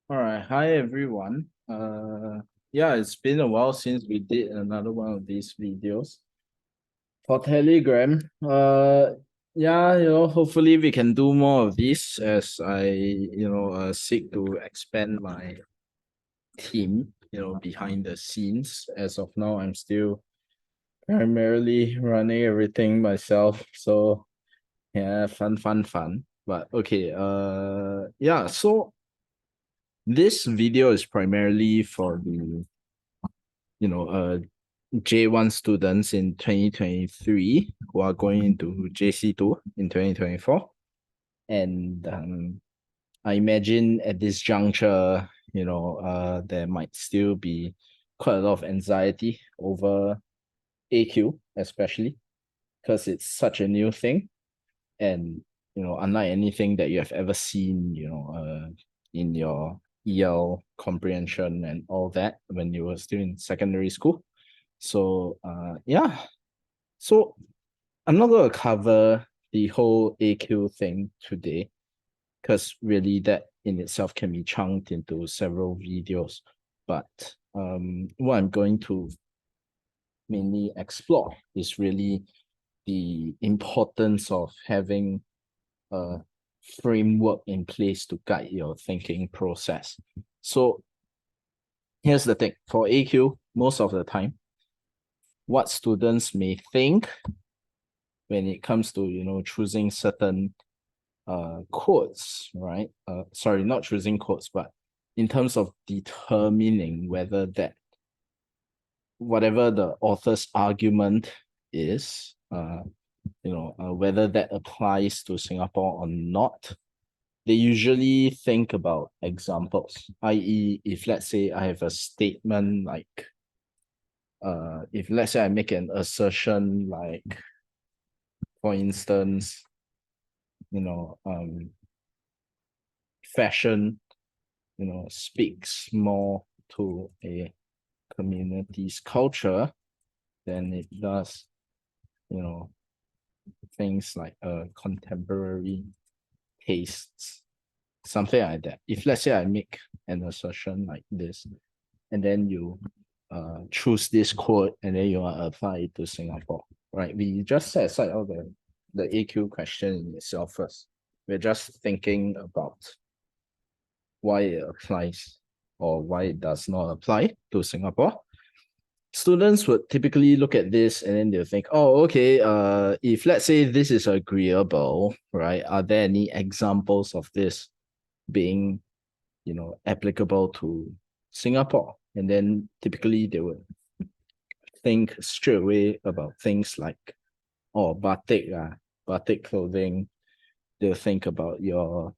All right, hi everyone. Yeah, it's been a while since we did another one of these videos for Telegram. Yeah, hopefully we can do more of these as I, seek to expand my team, behind the scenes. As of now, I'm still primarily running everything myself. So yeah, fun. But okay, yeah, so this video is primarily for the J1 students in 2023 who are going into JC2 in 2024. And I imagine at this juncture, there might still be quite a lot of anxiety over AQ, especially because it's such a new thing. And, unlike anything that you have ever seen, in your EL comprehension and all that when you were still in secondary school. So yeah. So I'm not going to cover the whole AQ thing today because really that in itself can be chunked into several videos. But what I'm going to mainly explore is really the importance of having a framework in place to guide your thinking process. So here's the thing, for AQ, most of the time, what students may think when it comes to choosing certain quotes, right? Sorry, not choosing quotes, but in terms of determining whether that whatever the author's argument is, whether that applies to Singapore or not, they usually think about examples, i.e., if let's say I have a statement like, if let's say I make an assertion like, for instance, fashion, speaks more to a community's culture than it does, you know, things like contemporary tastes, something like that. If let's say I make an assertion like this, and then you choose this quote and then you apply it to Singapore, right? We just set aside all the AQ question in itself first. We're just thinking about why it applies or why it does not apply to Singapore. Students would typically look at this and then they'll think, oh, okay, if let's say this is agreeable, right? Are there any examples of this being, applicable to Singapore? And then typically they would think straight away about things like, oh, batik clothing. They'll think about your,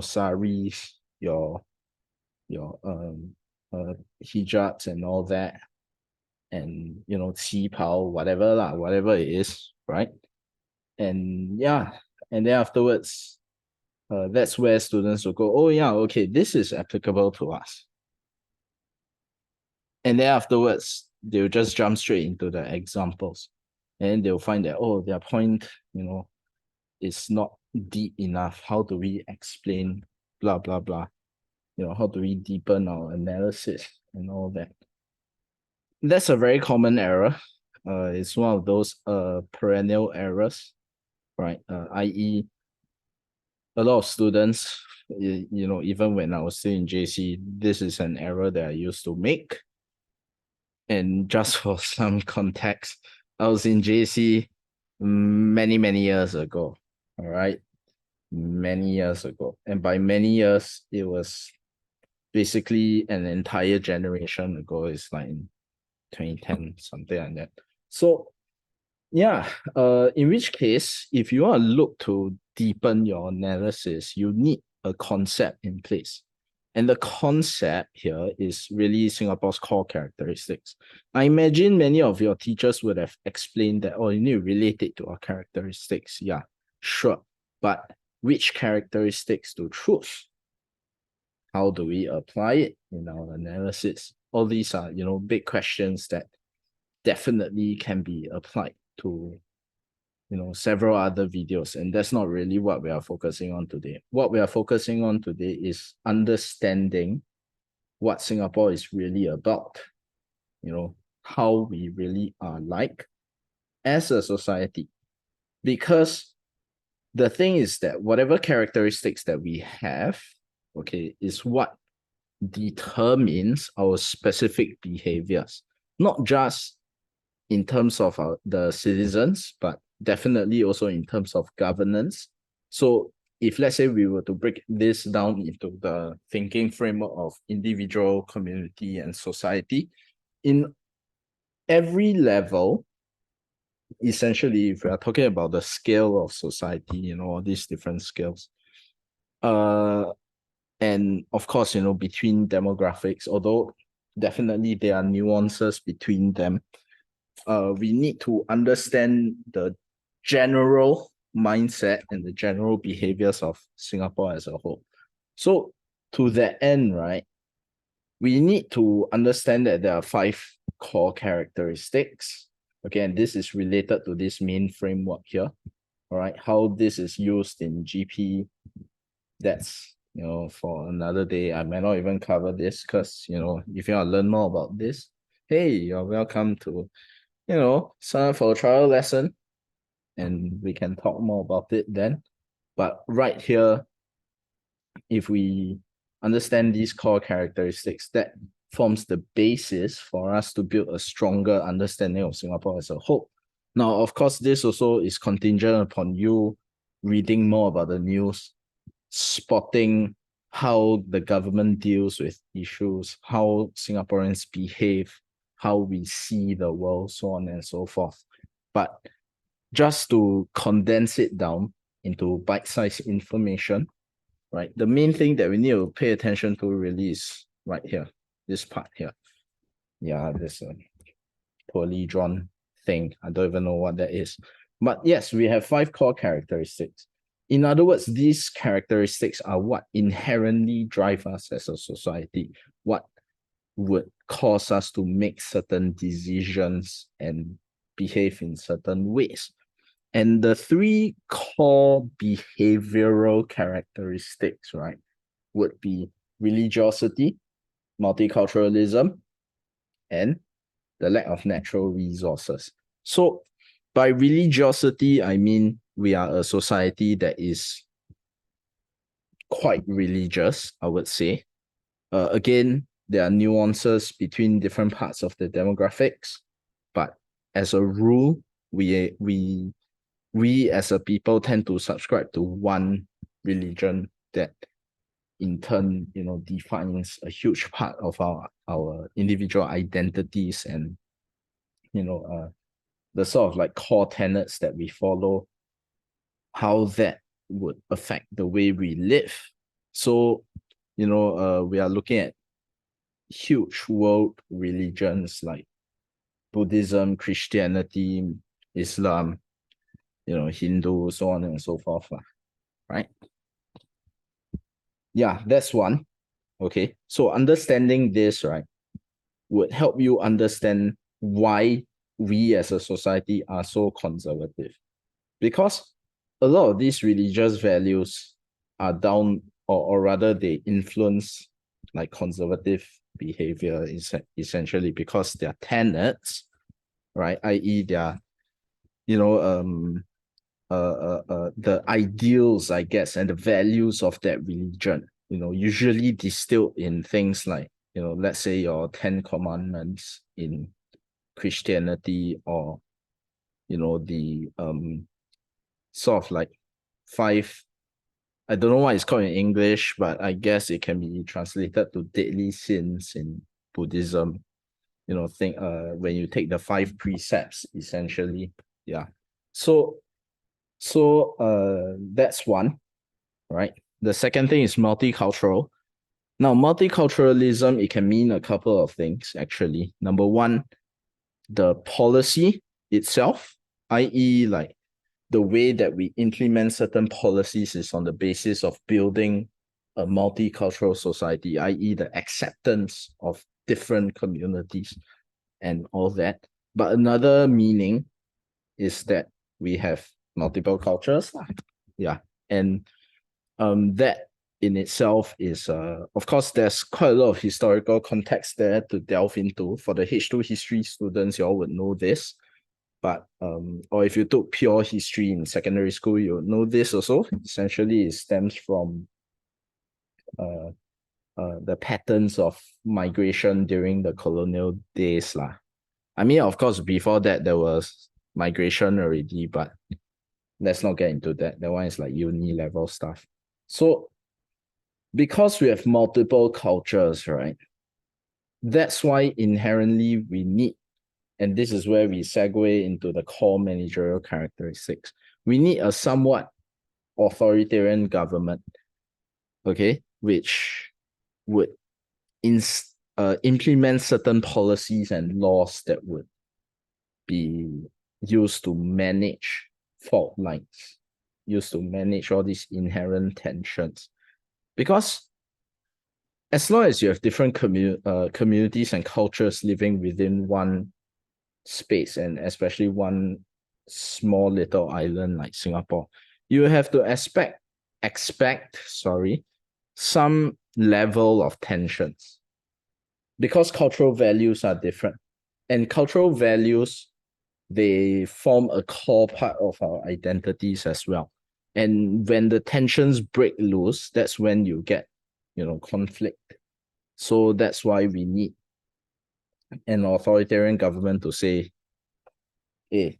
saris, your hijabs and all that, and qipao, whatever it is, right? And yeah, and then afterwards, that's where students will go, oh yeah, okay, this is applicable to us. And then afterwards, they'll just jump straight into the examples, and they'll find that, oh, their point, is not deep enough. How do we explain blah blah blah? How do we deepen our analysis and all that? That's a very common error. It's one of those perennial errors, right? I.e., a lot of students, even when I was still in JC, this is an error that I used to make. And just for some context, I was in JC many years ago. All right, many years ago, and by many years, it was basically an entire generation ago. It's like in 2010, something like that. So yeah, in which case, if you want to look to deepen your analysis, you need a concept in place. And the concept here is really Singapore's core characteristics. I imagine many of your teachers would have explained that, oh, you need to relate it to our characteristics. Yeah, sure. But which characteristics to choose? How do we apply it in our analysis? All these are, big questions that definitely can be applied to several other videos, and that's not really what we are focusing on today. What we are focusing on today is understanding what Singapore is really about, how we really are like as a society. Because the thing is that whatever characteristics that we have, okay, is what determines our specific behaviors, not just in terms of the citizens, but definitely also in terms of governance. So if let's say we were to break this down into the thinking framework of individual, community, and society, in every level, essentially, if we are talking about the scale of society, all these different scales, and of course, between demographics, although definitely there are nuances between them, we need to understand the general mindset and the general behaviors of Singapore as a whole. So to that end, right, we need to understand that there are 5 core characteristics. Again, this is related to this main framework here. All right, how this is used in GP, that's for another day. I might not even cover this because if you want to learn more about this, hey, you're welcome to sign up for a trial lesson and we can talk more about it then. But right here, if we understand these core characteristics, that forms the basis for us to build a stronger understanding of Singapore as a whole. Now, of course, this also is contingent upon you reading more about the news, spotting how the government deals with issues, how Singaporeans behave, how we see the world, so on and so forth. But just to condense it down into bite-sized information, right? The main thing that we need to pay attention to really is right here, this part here. Yeah, this poorly drawn thing. I don't even know what that is. But yes, we have 5 core characteristics. In other words, these characteristics are what inherently drive us as a society, what would cause us to make certain decisions and behave in certain ways. And the 3 core behavioral characteristics, right, would be religiosity, multiculturalism, and the lack of natural resources. So by religiosity, I mean we are a society that is quite religious, I would say. Again, there are nuances between different parts of the demographics, but as a rule, we as a people tend to subscribe to one religion that in turn, defines a huge part of our individual identities and, the sort of like core tenets that we follow, how that would affect the way we live. So, we are looking at huge world religions like Buddhism, Christianity, Islam, Hindu, so on and so forth, right? Yeah, that's one. Okay, so understanding this, right, would help you understand why we as a society are so conservative. Because a lot of these religious values are down, or rather they influence like conservative behavior essentially because their tenets, right, i.e. their, the ideals, I guess, and the values of that religion, usually distilled in things like, let's say your 10 commandments in Christianity, or, the sort of like 5, I don't know what it's called in English, but I guess it can be translated to deadly sins in Buddhism. When you take the 5 precepts, essentially. Yeah. So that's one, right? The second thing is multicultural. Now, multiculturalism, it can mean a couple of things, actually. Number one, the policy itself, i.e. like the way that we implement certain policies is on the basis of building a multicultural society, i.e. the acceptance of different communities and all that. But another meaning is that we have multiple cultures. Yeah. And that in itself is of course there's quite a lot of historical context there to delve into. For the H2 history students, you all would know this. But or if you took pure history in secondary school, you would know this also. Essentially, it stems from the patterns of migration during the colonial days lah. I mean, of course, before that there was migration already, but let's not get into that. That one is like uni level stuff. So because we have multiple cultures, right? That's why inherently we need, and this is where we segue into the core managerial characteristics. We need a somewhat authoritarian government, okay, which would implement certain policies and laws that would be used to manage fault lines, used to manage all these inherent tensions. Because as long as you have different communities and cultures living within one space, and especially one small little island like Singapore, you have to expect some level of tensions, because cultural values are different, and cultural values, they form a core part of our identities as well. And when the tensions break loose, that's when you get, conflict. So that's why we need an authoritarian government to say, hey,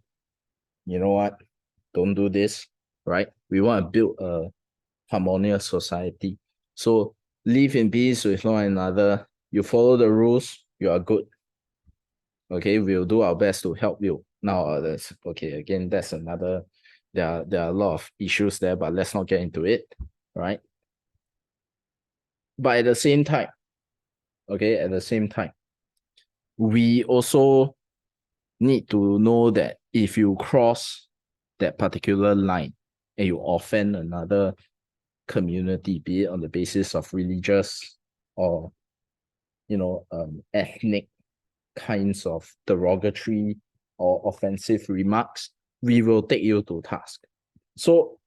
you know what? Don't do this, right? We want to build a harmonious society. So live in peace with one another. You follow the rules, you are good. Okay, we'll do our best to help you. Now, that's okay. Again, that's another. There are a lot of issues there, but let's not get into it, right? But at the same time, we also need to know that if you cross that particular line and you offend another community, be it on the basis of religious or ethnic kinds of derogatory or offensive remarks, we will take you to task. So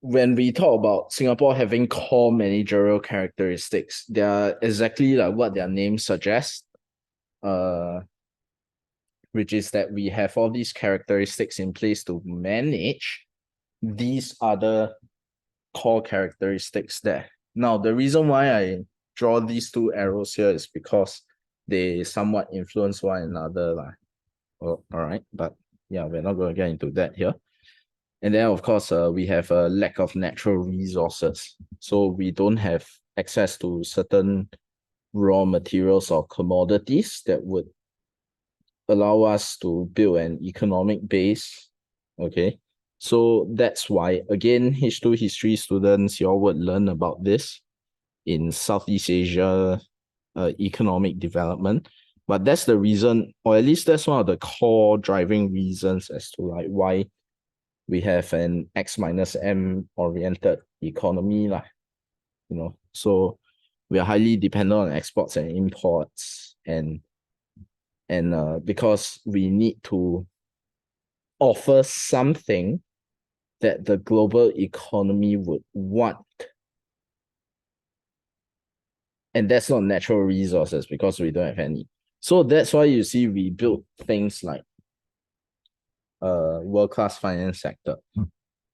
when we talk about Singapore having core managerial characteristics, they are exactly like what their name suggests, which is that we have all these characteristics in place to manage these other core characteristics there. Now, the reason why I draw these two arrows here is because they somewhat influence one another. All right, but yeah, we're not going to get into that here. And then, of course, we have a lack of natural resources. So we don't have access to certain raw materials or commodities that would allow us to build an economic base. Okay, so that's why, again, H2 history students, you all would learn about this in Southeast Asia economic development. But that's the reason, or at least that's one of the core driving reasons as to like why we have an X minus M oriented economy, so we are highly dependent on exports and imports, and because we need to offer something that the global economy would want. And that's not natural resources because we don't have any. So that's why you see we build things like world-class finance sector.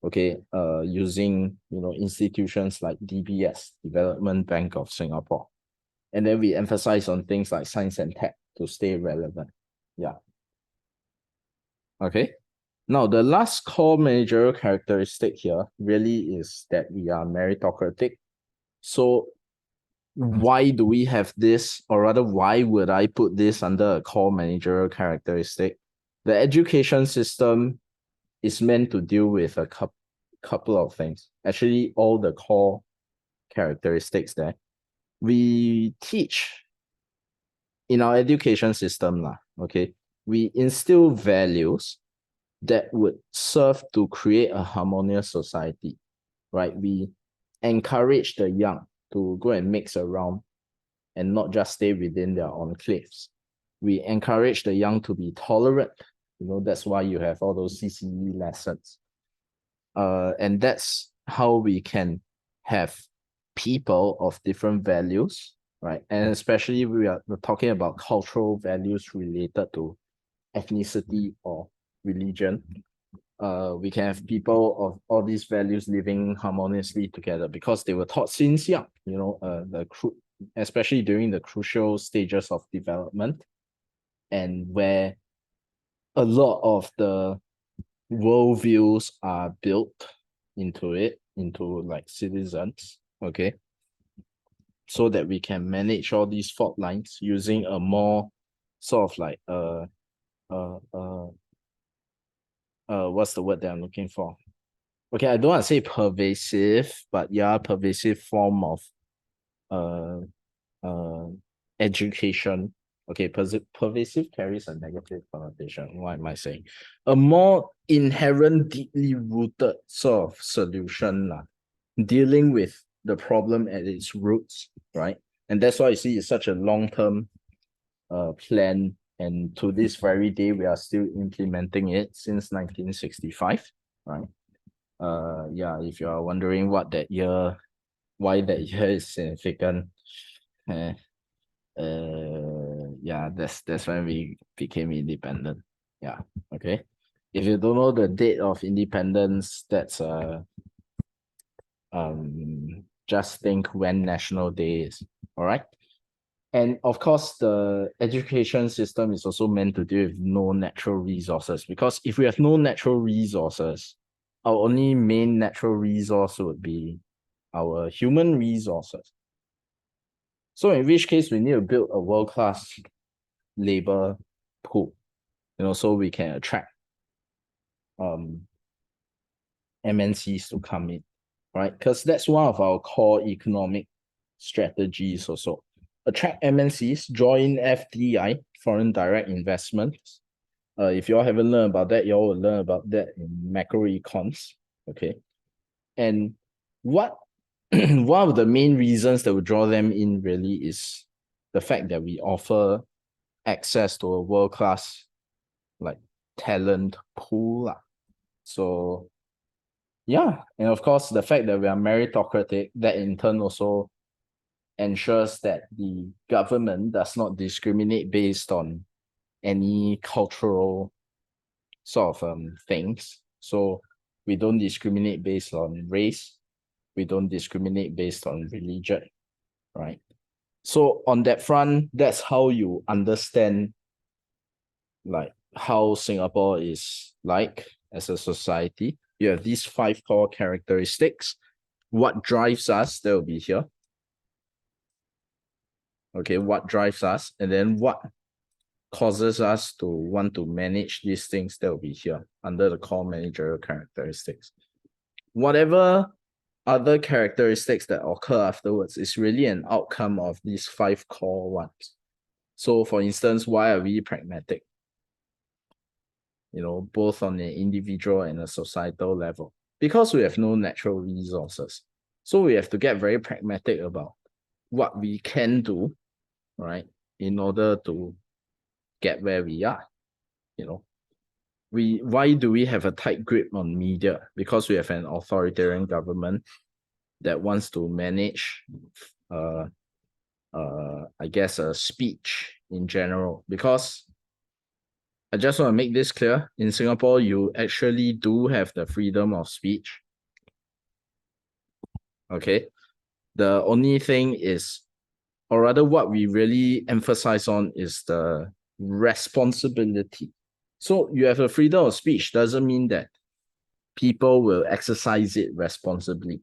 Okay, using institutions like DBS, Development Bank of Singapore. And then we emphasize on things like science and tech to stay relevant. Yeah. Okay. Now, the last core managerial characteristic here really is that we are meritocratic. So why do we have this, or rather, why would I put this under a core managerial characteristic? The education system is meant to deal with a couple of things. Actually, all the core characteristics there. We teach in our education system, okay, we instill values that would serve to create a harmonious society, right? We encourage the young to go and mix around and not just stay within their enclaves. We encourage the young to be tolerant That's why you have all those CCE lessons. And that's how we can have people of different values, right? And especially we're talking about cultural values related to ethnicity or religion. We can have people of all these values living harmoniously together because they were taught since young, especially during the crucial stages of development, and where a lot of the worldviews are built into like citizens, okay? So that we can manage all these fault lines using a more sort of like what's the word that I'm looking for? Okay, I don't want to say pervasive, but yeah, pervasive form of uh uh education. Okay, pervasive carries a negative connotation. What am I saying? A more inherent, deeply rooted sort of solution, dealing with the problem at its roots, right? And that's why you see it's such a long-term plan. And to this very day, we are still implementing it since 1965, right? Yeah, if you are wondering why that year is significant, uh, yeah, that's when we became independent. Yeah, okay. If you don't know the date of independence, that's just think when National Day is. All right. And of course, the education system is also meant to deal with no natural resources, because if we have no natural resources, our only main natural resource would be our human resources. So in which case, we need to build a world-class labor pool, so we can attract MNCs to come in, right? Because that's one of our core economic strategies also. Attract MNCs, join FDI, foreign direct investments. If y'all haven't learned about that, y'all will learn about that in macroecons, okay? And what one of the main reasons that will draw them in really is the fact that we offer access to a world-class like talent pool. So yeah, and of course the fact that we are meritocratic, that in turn also ensures that the government does not discriminate based on any cultural sort of things. So we don't discriminate based on race, we don't discriminate based on religion, right? So on that front, that's how you understand like how Singapore is like as a society. You have these 5 core characteristics. What drives us, that will be here. Okay, what drives us, and then what causes us to want to manage these things, that will be here under the core managerial characteristics. Whatever other characteristics that occur afterwards is really an outcome of these 5 core ones. So for instance, why are we pragmatic? Both on an individual and a societal level, because we have no natural resources. So we have to get very pragmatic about what we can do, right, in order to get where we are. Why do we have a tight grip on media? Because we have an authoritarian government that wants to manage I guess a speech in general. Because I just want to make this clear, in Singapore you actually do have the freedom of speech. Okay, the only thing is, or rather what we really emphasize on, is the responsibility. So you have a freedom of speech doesn't mean that people will exercise it responsibly.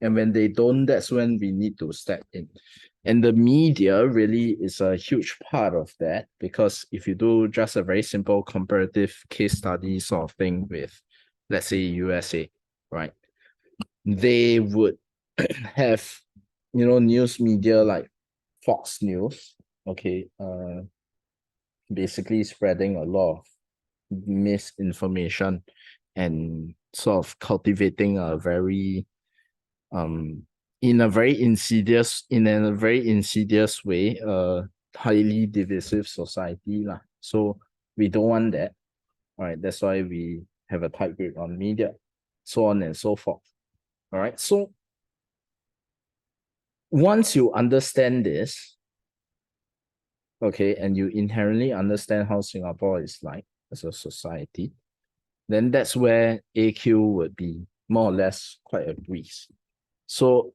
And when they don't, that's when we need to step in. And the media really is a huge part of that, because if you do just a very simple comparative case study sort of thing with, let's say, USA, right? They would have, news media like Fox News, okay, basically spreading a lot of misinformation and sort of cultivating a very in a very insidious way, highly divisive society lah. So we don't want that. All right, that's why we have a tight grip on media, so on and so forth. All right, so once you understand this, okay, and you inherently understand how Singapore is like as a society, then that's where AQ would be more or less quite a breeze. So,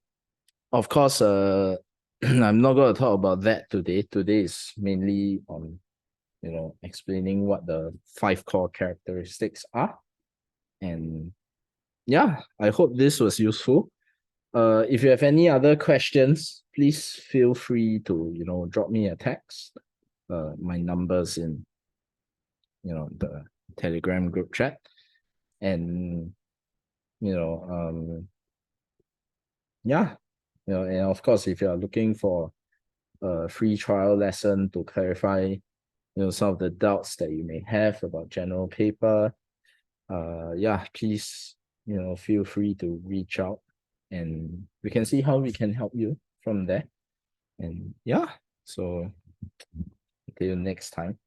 of course, I'm not going to talk about that today. Today is mainly on, explaining what the 5 core characteristics are. And yeah, I hope this was useful. If you have any other questions, please feel free to, drop me a text. My number's in, the Telegram group chat. And, yeah, and of course, if you are looking for a free trial lesson to clarify, some of the doubts that you may have about general paper, yeah, please, feel free to reach out and we can see how we can help you from there. And yeah, so until next time.